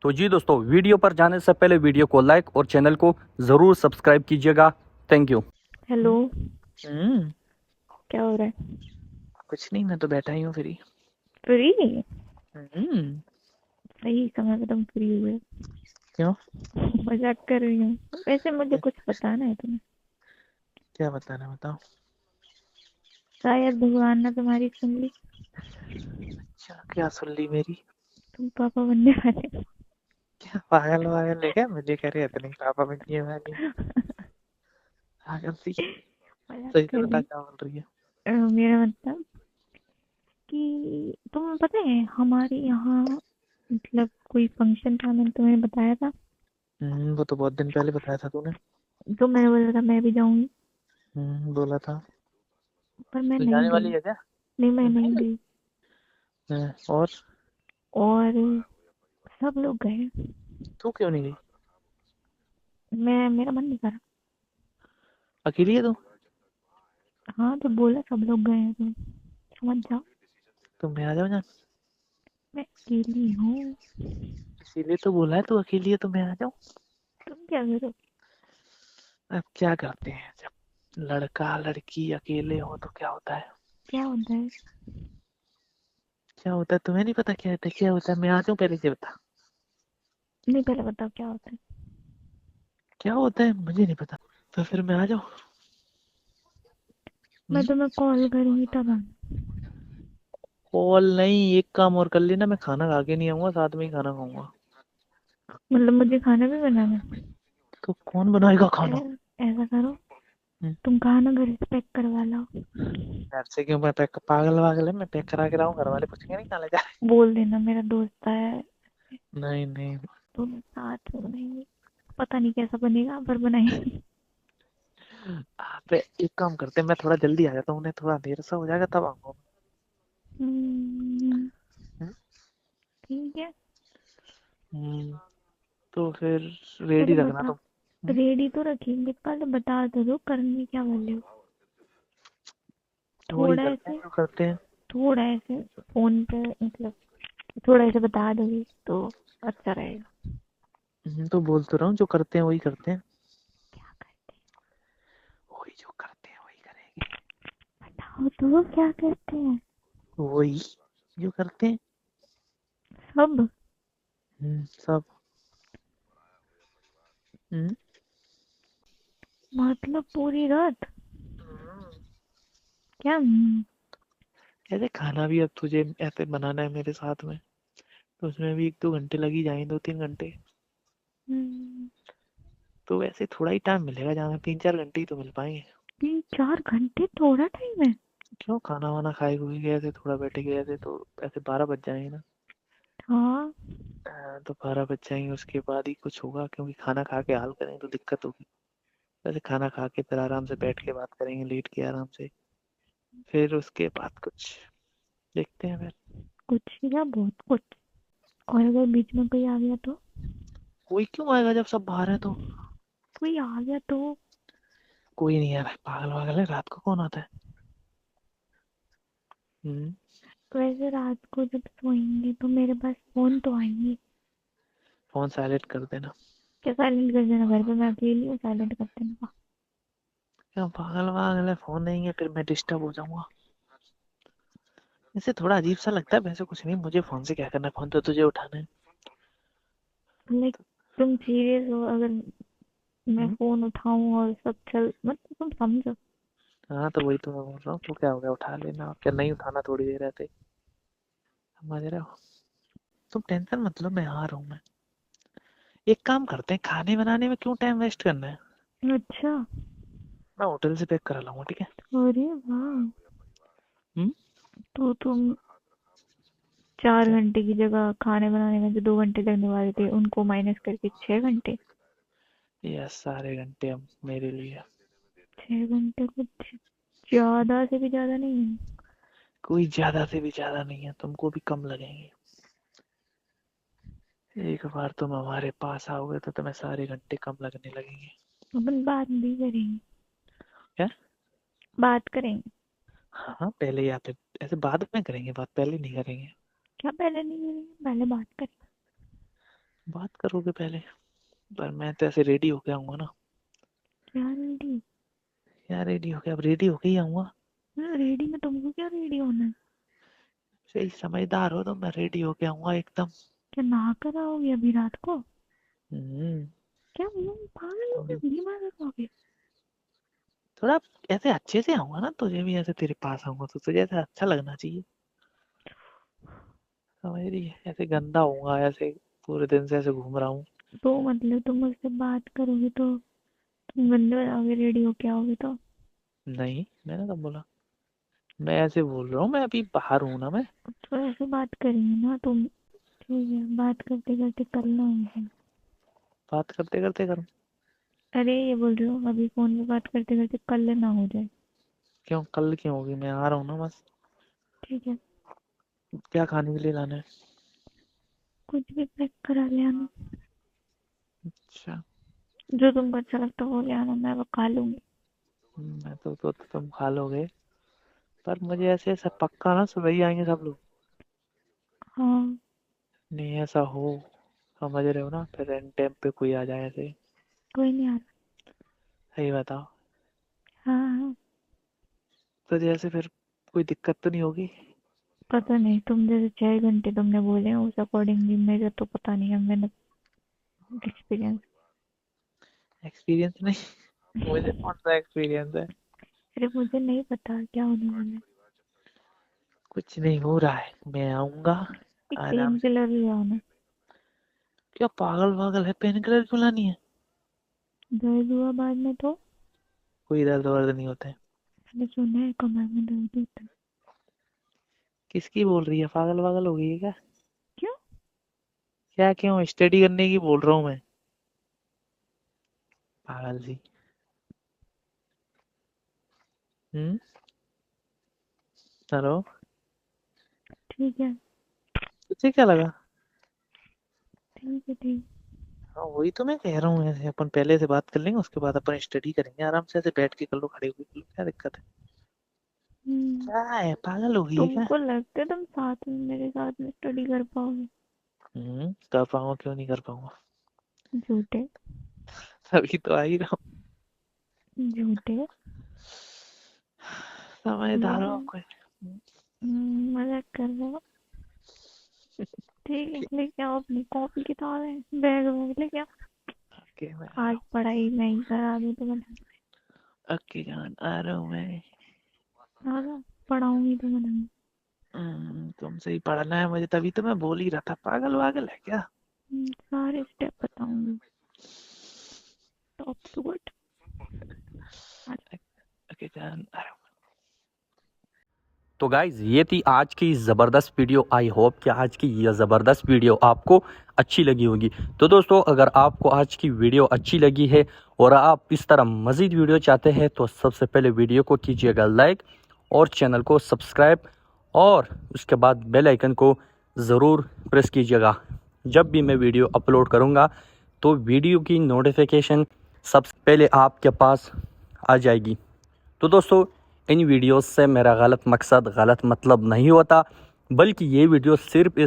तो जी दोस्तों, वीडियो पर जाने से पहले वीडियो को लाइक और चैनल को ज़रूर सब्सक्राइब कीजिएगा। Thank you. हेलो। हम्म। क्या हो रहा है? कुछ नहीं, मैं तो बैठा ही हूँ फ्री। फ्री? हम्म। सही समय पे तुम फ्री हुए। क्यों? मजाक कर रही हूँ। वैसे मुझे कुछ बताना है तुम्हें। क्या बताना, बताओ। शायद भगवान ने तुम्हारी सुन ली। अच्छा, क्या सुन ली मेरी? तुम पापा बनने वाले हो। क्या पागल वागल है क्या? मुझे कह रहे इतनी पापा बनने वाली। पागल सी। मजाक सही से कर बता, रही क्या बोल रही है? हूँ। मेरा मतलब कि तुम्हें पता है हमारे यहाँ मतलब कोई फंक्शन था, मैंने तुम्हें बताया था। वो तो बहुत दिन पहले बताया था तूने। तो मैंने बोला था मैं भी जाऊंगी, बोला था। पर मैं तो नहीं जाने गई। वाली है क्या? नहीं, मैं नहीं नहीं गई? गई। और और सब लोग गए। तू क्यों नहीं गई? मेरा मन नहीं करा। अकेली है तू? हाँ, तो बोला सब लोग गए हैं तो समझ जाओ। तुम भी आ जाओ ना। मैं अकेली हूँ। इसीलिए तो बोला है, तू अकेली है तो मैं आ जाऊँ। तुम क्या करो? अब क्या करते हैं, जब लड़का लड़की अकेले हो तो क्या होता है? क्या होता है? क्या होता है तुम्हें नहीं पता? क्या होता है, क्या होता है? मैं आ जाऊँ, पहले से बता। नहीं, पहले बताओ क्या होता है। क्या होता है मुझे नहीं पता। तो फिर मैं आ जाऊँ? मैं तुम्हें कॉल करूंगी तब आना। कॉल नहीं, एक काम और कर लेना, मैं खाना खा के नहीं आऊंगा, साथ में ही खाना खाऊंगा। मतलब मुझे खाना भी बनाना है? तो कौन बनाएगा खाना? ऐसा करो, हम्म, तुम खाना घर से पैक करवा लाओ। घर से क्यों? मैं पैक, पागल वागल है? मैं पैक करा के लाऊं? घर वाले पूछेंगे नहीं कहाँ ले जा रहे? बोल देना मेरा दोस्त है। नहीं नहीं। दोनों साथ में बनाएंगे। पता नहीं कैसा बनेगा पर बनाएंगे। आप एक काम करते हैं, मैं थोड़ा जल्दी आ जाता हूँ, उन्हें थोड़ा देर सा हो जाएगा तब आऊंगा। हम्म, हम्म, ठीक है। तो फिर रेडी चलो रखना बता। तुम। हम्म, रेडी तो रखेंगे, पहले बता तो दो करने क्या वाले हो। वही थोड़ा करते हैं ऐसे, जो करते हैं। थोड़ा ऐसे फोन पे मतलब थोड़ा ऐसे बता दोगे तो अच्छा रहेगा। तो बोल तो रहा हूँ, जो करते हैं वही करते हैं। क्या करते वही जो करते हैं वही करेंगे। हैं बताओ तो, क्या करते हैं? वही जो करते हैं। सब? सब। हम्म, मतलब पूरी रात? हम्म। क्या ऐसे खाना भी अब तुझे ऐसे बनाना है मेरे साथ में, तो उसमें भी 1-2 घंटे लग ही जाएंगे, 2-3 घंटे। हम्म, तो वैसे थोड़ा ही टाइम मिलेगा, जहाँ 3-4 घंटे ही तो मिल पाएंगे। 3-4 घंटे थोड़ा टाइम है? क्यों, खाना वाना खाए हुए गए थे, थोड़ा बैठे गए थे, तो ऐसे 12 बज जाएंगे ना। हाँ। तो 12 बज जाएंगे, उसके बाद ही कुछ होगा, क्योंकि खाना खा के हाल करें तो दिक्कत होगी। वैसे खाना खा के फिर आराम से बैठ के बात करेंगे, लेट के आराम से। फिर उसके बाद कुछ देखते हैं फिर। कुछ या बहुत कुछ। और अगर बीच में कोई आ गया तो? कोई क्यों आएगा जब सब बाहर है तो? कोई आ गया तो? कोई नहीं यार, पागल वागल है, रात को कौन आता है? हम्म। वैसे रात को जब सोएंगे तो मेरे पास फोन तो आएंगे। फोन साइलेंट कर देना। क्या साइलेंट कर देना? घर पे मैं अकेली हूँ, साइलेंट कर देना। क्या पागल वागल है, फोन नहीं है फिर मैं डिस्टर्ब हो जाऊंगा। इससे थोड़ा अजीब सा लगता है, वैसे कुछ नहीं, मुझे फोन से क्या करना है, फोन तो तुझे उठाना है। लाइक तुम सीरियस हो? अगर मैं हम्म? फोन उठाऊं और सब चल, मतलब तुम समझो। हाँ, तो वही तो मैं बोल रहा हूँ, तो क्या हो गया, उठा लेना, क्या नहीं उठाना थोड़ी देर रहते। समझ रहे हो? तुम टेंशन मत लो, मैं आ रहा हूँ मैं। एक काम करते हैं, खाने बनाने में क्यों टाइम वेस्ट करना है? अच्छा। मैं होटल से पैक करा लाऊंगा, ठीक है? अरे वाह। हम्म। तो तुम 4 घंटे क्या? की जगह खाने बनाने में जो 2 घंटे लगने वाले थे उनको माइनस करके 6 घंटे। यस, सारे घंटे अब मेरे लिए। 6 घंटे कुछ ज्यादा से भी ज्यादा नहीं है? कोई ज्यादा से भी ज्यादा नहीं है, तुमको भी कम लगेंगे। एक बार तुम हमारे पास आओगे तो तुम्हें सारे घंटे कम लगने लगेंगे। अपन बात भी करेंगे। क्या? बात करेंगे। हाँ, पहले या फिर ऐसे बाद में करेंगे बात, पहले नहीं करेंगे। क्या पहले नहीं करेंगे? पहले बात करेंगे। बात करोगे पहले, पर मैं तो ऐसे रेडी होके आऊंगा ना। क्या रेडी? क्या रेडी होके? अब रेडी होके ही आऊंगा। रेडी में तुमको क्या रेडी होना है? सही समझदार हो तो मैं रेडी होके आऊंगा एकदम। क्या नहा कर आओगे अभी रात को? हम्म, क्या पागल हो क्या? थोड़ी- बीमार हो जाओगे। थोड़ा ऐसे अच्छे से आऊंगा ना, तुझे भी ऐसे तेरे पास आऊंगा तो तुझे ऐसे अच्छा लगना चाहिए, समझ रही है? ऐसे गंदा होऊंगा, ऐसे पूरे दिन से ऐसे घूम रहा हूँ। तो मतलब तुम मुझसे बात करोगे तो तुम गंदे हो जाओगे, रेडी होके आओगे तो? नहीं, मैंने कब बोला? मैं ऐसे बोल रहा हूँ, मैं अभी बाहर हूँ ना मैं। तो ऐसे बात करेंगे ना तुम। ठीक है, बात करते करते करना है। बात करते करते करूँ? अरे ये बोल रही हूँ, अभी फोन पे बात करते करते कल ना हो जाए। क्यों? कल क्यों होगी? मैं आ रहा हूँ ना बस। ठीक है, क्या खाने के लिए लाना है? कुछ भी पैक करा ले आना। अच्छा। जो तुमको अच्छा लगता है वो ले आना, मैं वो खा लूंगी। मैं तो तुम खा लोगे, पर मुझे ऐसे सब पक्का ना सुबह ही आएंगे सब लोग? हाँ। नहीं ऐसा हो, समझ रहे हो ना? फिर एंड टाइम पे कोई आ जाए ऐसे। कोई नहीं आ रहा। सही बताओ। हाँ हाँ। तो जैसे फिर कोई दिक्कत तो नहीं होगी? पता नहीं, तुम जैसे 6 घंटे तुमने बोले हैं उस अकॉर्डिंगली मेरे तो पता नहीं है, मैंने एक्सपीरियंस। एक्सपीरियंस नहीं, मुझे कौन सा एक्सपीरियंस है? अरे मुझे नहीं पता क्या होने वाला है। कुछ नहीं हो रहा है, मैं आऊंगा एक आराम पेन से। किलर ले आना। क्या पागल वागल है? पेन किलर क्यों लानी है? दर्द हुआ बाद में तो? कोई दर्द वर्द नहीं होता है। मैंने सुना है कमर में दर्द होता है। किसकी बोल रही है? पागल वागल हो गई है क्या? क्यों? क्या क्यों? स्टडी करने की बोल रहा हूँ मैं। पागल सी। हम्म। हेलो। ठीक है। तुझे क्या लगा? ठीक है ठीक। हाँ वही तो मैं कह रहा हूँ, ऐसे अपन पहले से बात कर लेंगे, उसके बाद अपन स्टडी करेंगे आराम से, ऐसे बैठ के कर लो, खड़े हुए कर लो, क्या दिक्कत है? हम्म, क्या है? पागल हो गई है क्या? तुमको लगता है तुम साथ में मेरे साथ में स्टडी कर पाओगे? कर पाऊंगा, क्यों नहीं कर पाऊंगा? झूठे। अभी तो आ ही रहा झूठे। हूँ। समझदार हो मजाक। कोई? मजाक कर रहे हो? ठीक है, लेके आओ अपनी कॉपी किताबें, बैग वैग लेके आओ। ओके मैं आ रहा आज पढ़ाई मैं ही करा दूँ तुम्हें। हूँ। ओके जान, आ रहा हूँ मैं। आ जाओ, पढ़ाऊंगी तुम्हें। तुमसे ही पढ़ना है मुझे, तभी तो मैं बोल ही रहा था, पागल वागल है क्या? सारे स्टेप बताऊंगी, टॉप टू बट। ओके जान, आ रहा हूँ। तो गाइज ये थी आज की ज़बरदस्त वीडियो। आई होप कि आज की यह ज़बरदस्त वीडियो आपको अच्छी लगी होगी। तो दोस्तों अगर आपको आज की वीडियो अच्छी लगी है और आप इस तरह मज़ीद वीडियो चाहते हैं तो सबसे पहले वीडियो को कीजिएगा लाइक और चैनल को सब्सक्राइब और उसके बाद बेल आइकन को ज़रूर प्रेस कीजिएगा। जब भी मैं वीडियो अपलोड करूँगा तो वीडियो की नोटिफिकेशन सबसे पहले आपके पास आ जाएगी। तो दोस्तों इन वीडियोस से मेरा गलत मकसद गलत मतलब नहीं होता, बल्कि ये वीडियो सिर्फ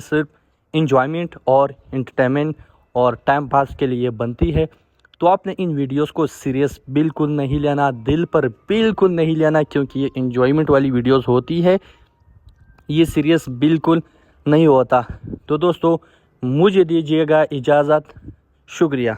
इंजॉयमेंट और इंटरटेनमेंट और टाइम पास के लिए बनती है। तो आपने इन वीडियोस को सीरियस बिल्कुल नहीं लेना, दिल पर बिल्कुल नहीं लेना, क्योंकि ये इंजॉयमेंट वाली वीडियोस होती है, ये सीरियस बिल्कुल नहीं होता। तो दोस्तों मुझे दीजिएगा इजाज़त। शुक्रिया।